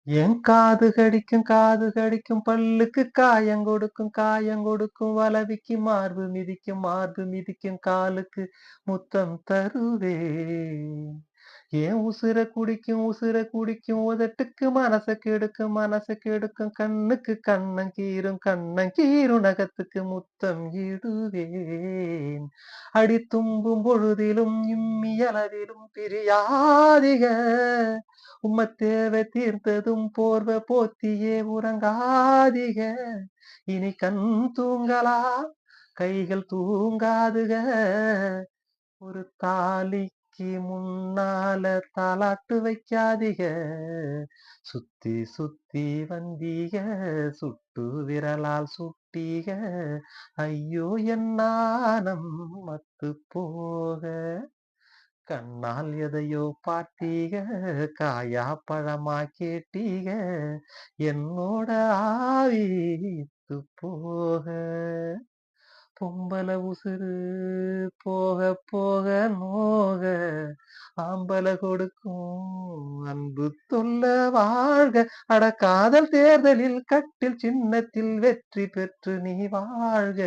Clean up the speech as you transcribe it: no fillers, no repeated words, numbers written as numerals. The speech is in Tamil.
என் காது கடிக்கும் பல்லுக்கு காயங்கொடுக்கும் வலவிக்கு மார்பு மிதிக்கும் காலுக்கு முத்தம் தருவேன். ஏன் உசுர குடிக்கும் உதட்டுக்கு மனச கெடுக்கும் கண்ணங்கீரும் நகத்துக்கு முத்தம் இடுவேன். அடி தும்பும் பொழுதிலும் இம்மியளவிலும் பிரியாதிக தேவை தீர்ந்ததும் போர்வ போத்தியே உறங்காதிக இனி கண் தூங்கலா கைகள் தூங்காதுக ஒரு தாலிக்கு முன்னால தாலாட்டு வைக்காதீக சுத்தி வந்தீக சுட்டு விரலால் சுட்டீக ஐயோ என் நாணம் மத்து போக கண்ணால் எதையோ பார்த்தீக காயா பழமா கேட்டீக என்னோட ஆவித்து போக பொம்பள உசுறு போக போக நோக ஆம்பள கொடுக்கும் அன்பு தொல்ல வாழ்க அட காதல் தேர்தலில் கட்டில் சின்னத்தில் வெற்றி பெற்று நீ வாழ்க